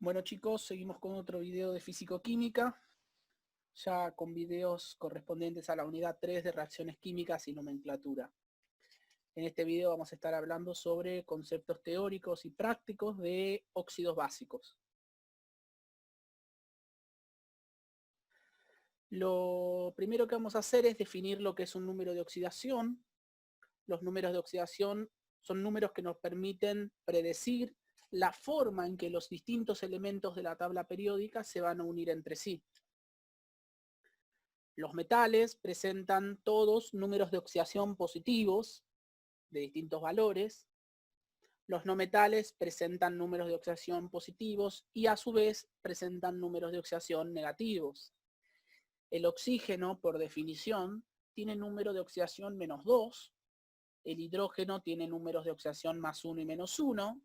Bueno chicos, seguimos con otro video de físico-química, ya con videos correspondientes a la unidad 3 de reacciones químicas y nomenclatura. En este video vamos a estar hablando sobre conceptos teóricos y prácticos de óxidos básicos. Lo primero que vamos a hacer es definir lo que es un número de oxidación. Los números de oxidación son números que nos permiten predecir la forma en que los distintos elementos de la tabla periódica se van a unir entre sí. Los metales presentan todos números de oxidación positivos de distintos valores. Los no metales presentan números de oxidación positivos y a su vez presentan números de oxidación negativos. El oxígeno, por definición, tiene número de oxidación -2. El hidrógeno tiene números de oxidación +1 y -1.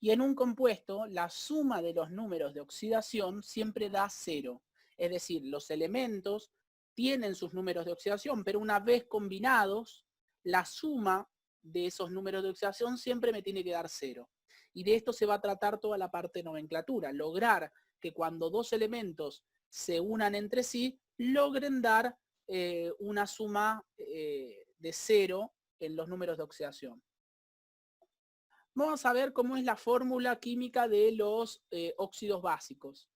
Y en un compuesto, la suma de los números de oxidación siempre da 0. Es decir, los elementos tienen sus números de oxidación, pero una vez combinados, la suma de esos números de oxidación siempre me tiene que dar 0. Y de esto se va a tratar toda la parte de nomenclatura, lograr que cuando dos elementos se unan entre sí, logren dar una suma de 0 en los números de oxidación. Vamos a ver cómo es la fórmula química de los óxidos básicos.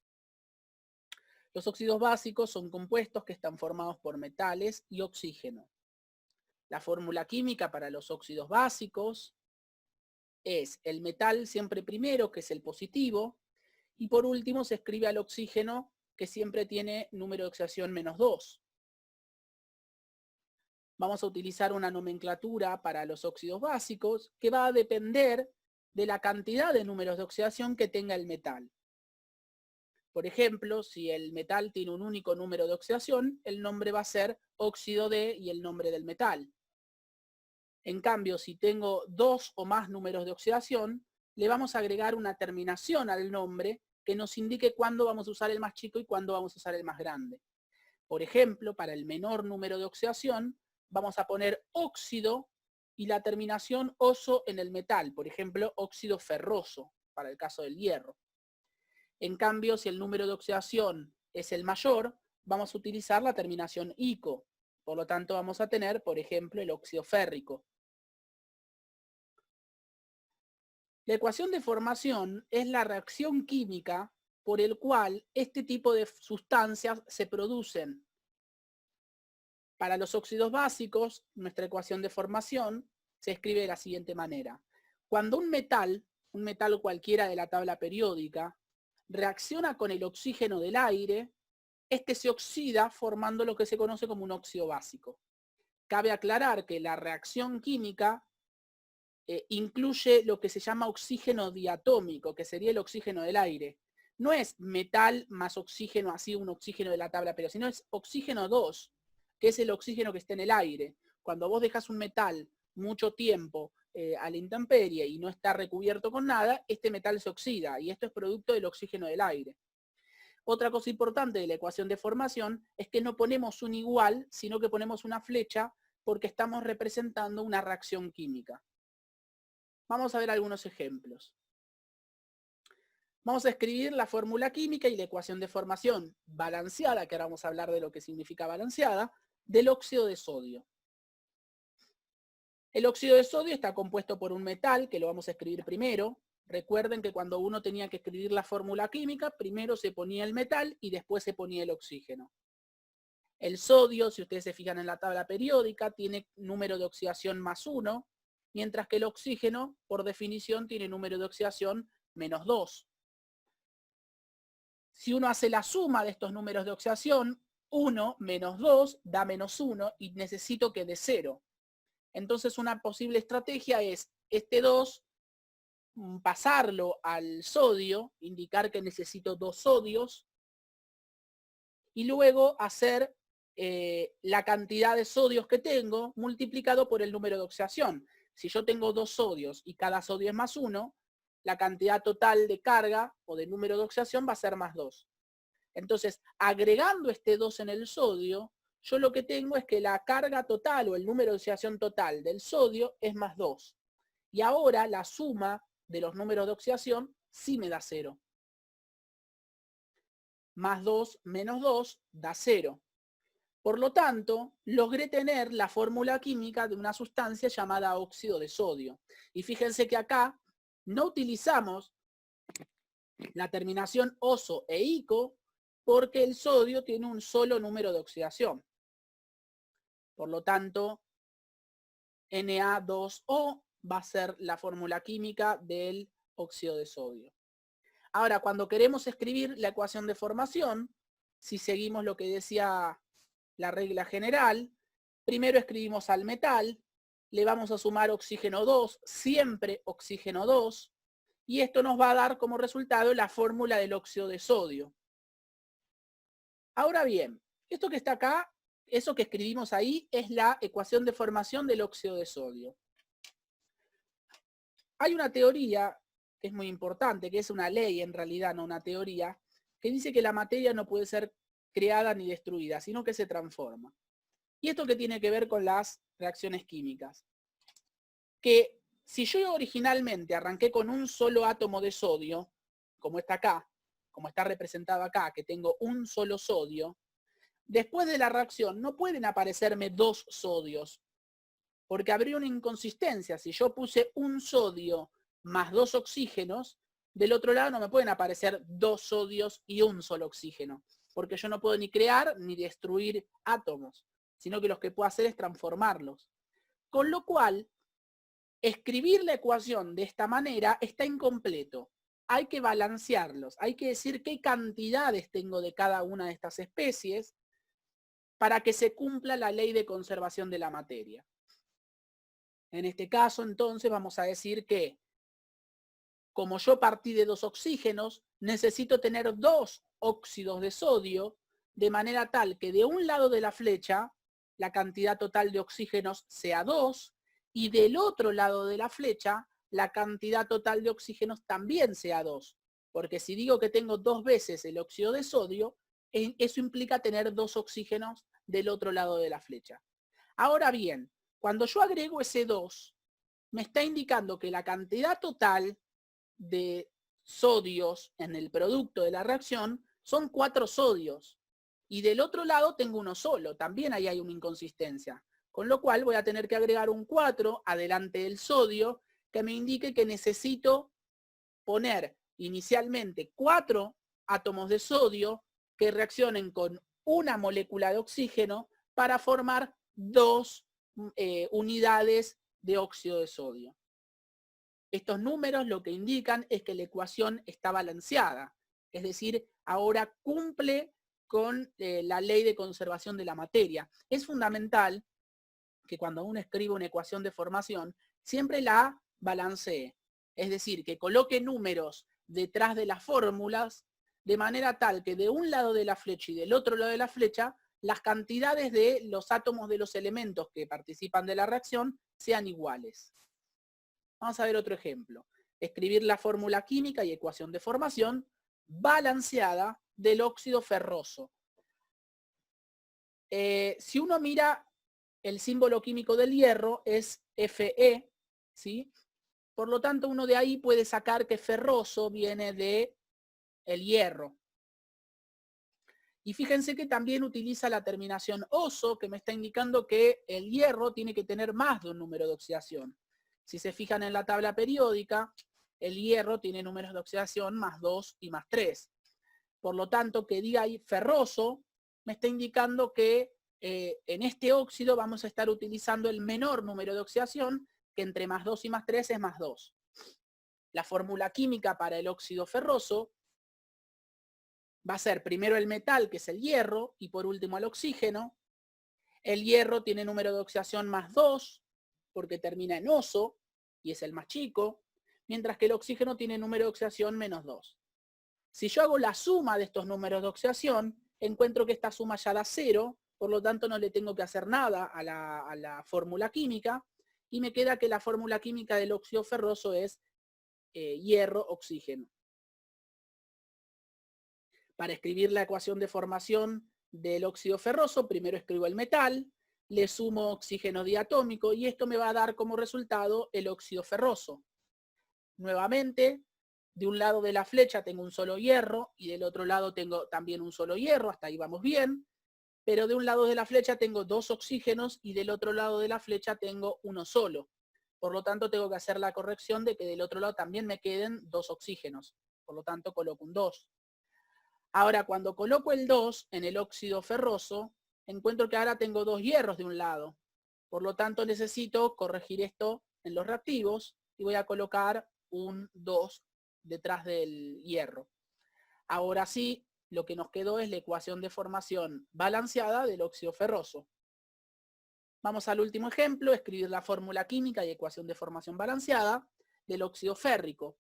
Los óxidos básicos son compuestos que están formados por metales y oxígeno. La fórmula química para los óxidos básicos es el metal siempre primero, que es el positivo, y por último se escribe al oxígeno, que siempre tiene número de oxidación -2. Vamos a utilizar una nomenclatura para los óxidos básicos que va a depender de la cantidad de números de oxidación que tenga el metal. Por ejemplo, si el metal tiene un único número de oxidación, el nombre va a ser óxido de y el nombre del metal. En cambio, si tengo dos o más números de oxidación, le vamos a agregar una terminación al nombre que nos indique cuándo vamos a usar el más chico y cuándo vamos a usar el más grande. Por ejemplo, para el menor número de oxidación, vamos a poner óxido y la terminación oso en el metal, por ejemplo, óxido ferroso, para el caso del hierro. En cambio, si el número de oxidación es el mayor, vamos a utilizar la terminación ico. Por lo tanto, vamos a tener, por ejemplo, el óxido férrico. La ecuación de formación es la reacción química por el cual este tipo de sustancias se producen. Para los óxidos básicos, nuestra ecuación de formación se escribe de la siguiente manera. Cuando un metal cualquiera de la tabla periódica, reacciona con el oxígeno del aire, este se oxida formando lo que se conoce como un óxido básico. Cabe aclarar que la reacción química incluye lo que se llama oxígeno diatómico, que sería el oxígeno del aire. No es metal más oxígeno, así un oxígeno de la tabla periódica, sino es oxígeno 2, que es el oxígeno que está en el aire. Cuando vos dejas un metal mucho tiempo a la intemperie y no está recubierto con nada, este metal se oxida y esto es producto del oxígeno del aire. Otra cosa importante de la ecuación de formación es que no ponemos un igual, sino que ponemos una flecha porque estamos representando una reacción química. Vamos a ver algunos ejemplos. Vamos a escribir la fórmula química y la ecuación de formación balanceada, que ahora vamos a hablar de lo que significa balanceada, del óxido de sodio. El óxido de sodio está compuesto por un metal, que lo vamos a escribir primero. Recuerden que cuando uno tenía que escribir la fórmula química, primero se ponía el metal y después se ponía el oxígeno. El sodio, si ustedes se fijan en la tabla periódica, tiene número de oxidación +1, mientras que el oxígeno, por definición, tiene número de oxidación -2. Si uno hace la suma de estos números de oxidación, 1 menos 2 da -1 y necesito que dé 0. Entonces una posible estrategia es este 2 pasarlo al sodio, indicar que necesito 2 sodios y luego hacer la cantidad de sodios que tengo multiplicado por el número de oxidación. Si yo tengo 2 sodios y cada sodio es +1, la cantidad total de carga o de número de oxidación va a ser +2. Entonces, agregando este 2 en el sodio, yo lo que tengo es que la carga total o el número de oxidación total del sodio es +2. Y ahora la suma de los números de oxidación sí me da 0. más 2 menos 2 da 0. Por lo tanto, logré tener la fórmula química de una sustancia llamada óxido de sodio. Y fíjense que acá no utilizamos la terminación oso e ico porque el sodio tiene un solo número de oxidación. Por lo tanto, Na2O va a ser la fórmula química del óxido de sodio. Ahora, cuando queremos escribir la ecuación de formación, si seguimos lo que decía la regla general, primero escribimos al metal, le vamos a sumar oxígeno 2, siempre oxígeno 2, y esto nos va a dar como resultado la fórmula del óxido de sodio. Ahora bien, esto que está acá, eso que escribimos ahí, es la ecuación de formación del óxido de sodio. Hay una teoría que es muy importante, que es una ley en realidad, no una teoría, que dice que la materia no puede ser creada ni destruida, sino que se transforma. ¿Y esto qué tiene que ver con las reacciones químicas? Que si yo originalmente arranqué con un solo átomo de sodio, como está acá, como está representado acá, que tengo un solo sodio, después de la reacción no pueden aparecerme dos sodios, porque habría una inconsistencia. Si yo puse un sodio más dos oxígenos, del otro lado no me pueden aparecer dos sodios y un solo oxígeno, porque yo no puedo ni crear ni destruir átomos, sino que lo que puedo hacer es transformarlos. Con lo cual, escribir la ecuación de esta manera está incompleto. Hay que balancearlos, hay que decir qué cantidades tengo de cada una de estas especies para que se cumpla la ley de conservación de la materia. En este caso, entonces, vamos a decir que, como yo partí de dos oxígenos, necesito tener dos óxidos de sodio, de manera tal que de un lado de la flecha, la cantidad total de oxígenos sea 2, y del otro lado de la flecha, la cantidad total de oxígenos también sea 2. Porque si digo que tengo dos veces el óxido de sodio, eso implica tener dos oxígenos del otro lado de la flecha. Ahora bien, cuando yo agrego ese 2, me está indicando que la cantidad total de sodios en el producto de la reacción son 4 sodios. Y del otro lado tengo uno solo, también ahí hay una inconsistencia. Con lo cual voy a tener que agregar un 4 adelante del sodio que me indique que necesito poner inicialmente 4 átomos de sodio que reaccionen con una molécula de oxígeno para formar 2 unidades de óxido de sodio. Estos números lo que indican es que la ecuación está balanceada, es decir, ahora cumple con la ley de conservación de la materia. Es fundamental que cuando uno escribe una ecuación de formación, siempre la balancee, es decir, que coloque números detrás de las fórmulas de manera tal que de un lado de la flecha y del otro lado de la flecha, las cantidades de los átomos de los elementos que participan de la reacción sean iguales. Vamos a ver otro ejemplo. Escribir la fórmula química y ecuación de formación balanceada del óxido ferroso. Si uno mira el símbolo químico del hierro es Fe, ¿sí? Por lo tanto, uno de ahí puede sacar que ferroso viene de el hierro. Y fíjense que también utiliza la terminación oso, que me está indicando que el hierro tiene que tener más de un número de oxidación. Si se fijan en la tabla periódica, el hierro tiene números de oxidación más 2 y más 3. Por lo tanto, que diga ahí ferroso, me está indicando que en este óxido vamos a estar utilizando el menor número de oxidación, que entre más 2 y más 3 es más 2. La fórmula química para el óxido ferroso va a ser primero el metal, que es el hierro, y por último el oxígeno. El hierro tiene número de oxidación más 2, porque termina en oso, y es el más chico, mientras que el oxígeno tiene número de oxidación menos 2. Si yo hago la suma de estos números de oxidación, encuentro que esta suma ya da 0, por lo tanto no le tengo que hacer nada a la fórmula química, y me queda que la fórmula química del óxido ferroso es hierro-oxígeno. Para escribir la ecuación de formación del óxido ferroso, primero escribo el metal, le sumo oxígeno diatómico y esto me va a dar como resultado el óxido ferroso. Nuevamente, De un lado de la flecha tengo un solo hierro y del otro lado tengo también un solo hierro, hasta ahí vamos bien. Pero de un lado de la flecha tengo 2 oxígenos y del otro lado de la flecha tengo uno solo. Por lo tanto, tengo que hacer la corrección de que del otro lado también me queden 2 oxígenos. Por lo tanto, coloco un 2. Ahora, cuando coloco el 2 en el óxido ferroso, encuentro que ahora tengo 2 hierros de un lado. Por lo tanto, necesito corregir esto en los reactivos y voy a colocar un 2 detrás del hierro. Ahora sí, lo que nos quedó es la ecuación de formación balanceada del óxido ferroso. Vamos al último ejemplo, escribir la fórmula química y ecuación de formación balanceada del óxido férrico.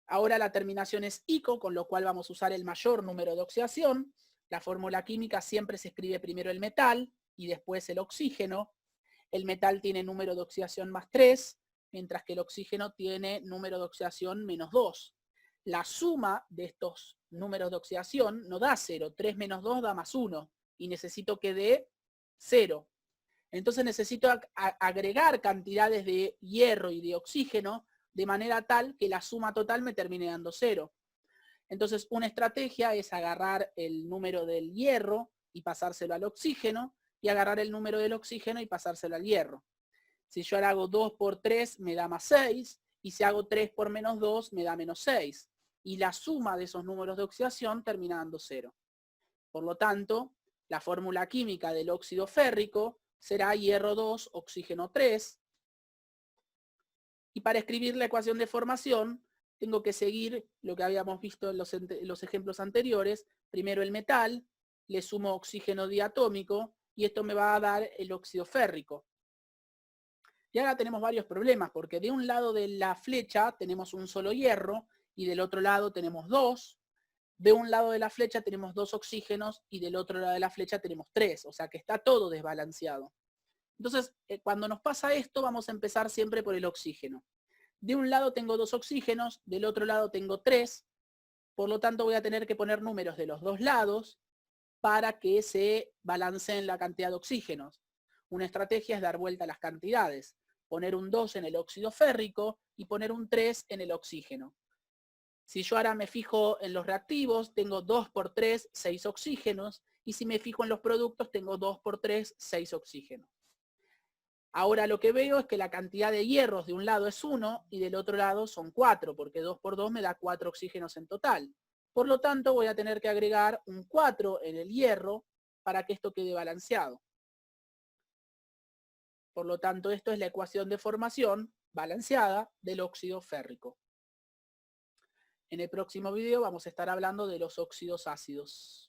Ahora la terminación es ico, con lo cual vamos a usar el mayor número de oxidación. La fórmula química siempre se escribe primero el metal y después el oxígeno. El metal tiene número de oxidación más 3, mientras que el oxígeno tiene número de oxidación menos 2. La suma de estos números de oxidación no da 0, 3 menos 2 da más 1, y necesito que dé 0. Entonces necesito agregar cantidades de hierro y de oxígeno de manera tal que la suma total me termine dando 0. Entonces una estrategia es agarrar el número del hierro y pasárselo al oxígeno, y agarrar el número del oxígeno y pasárselo al hierro. Si yo ahora hago 2 por 3 me da más 6, y si hago 3 por menos 2 me da menos 6. Y la suma de esos números de oxidación termina dando 0. Por lo tanto, la fórmula química del óxido férrico será hierro 2, oxígeno 3. Y para escribir la ecuación de formación, tengo que seguir lo que habíamos visto en los ejemplos anteriores. Primero el metal, le sumo oxígeno diatómico, y esto me va a dar el óxido férrico. Y ahora tenemos varios problemas, porque de un lado de la flecha tenemos un solo hierro, y del otro lado tenemos 2. De un lado de la flecha tenemos 2 oxígenos, y del otro lado de la flecha tenemos 3. O sea que está todo desbalanceado. Entonces, cuando nos pasa esto, vamos a empezar siempre por el oxígeno. De un lado tengo 2 oxígenos, del otro lado tengo 3. Por lo tanto, voy a tener que poner números de los dos lados para que se balanceen la cantidad de oxígenos. Una estrategia es dar vuelta a las cantidades. Poner un 2 en el óxido férrico y poner un 3 en el oxígeno. Si yo ahora me fijo en los reactivos, tengo 2 por 3, 6 oxígenos. Y si me fijo en los productos, tengo 2 por 3, 6 oxígenos. Ahora lo que veo es que la cantidad de hierros de un lado es 1 y del otro lado son 4, porque 2 por 2 me da 4 oxígenos en total. Por lo tanto, voy a tener que agregar un 4 en el hierro para que esto quede balanceado. Por lo tanto, esto es la ecuación de formación balanceada del óxido férrico. En el próximo video vamos a estar hablando de los óxidos ácidos.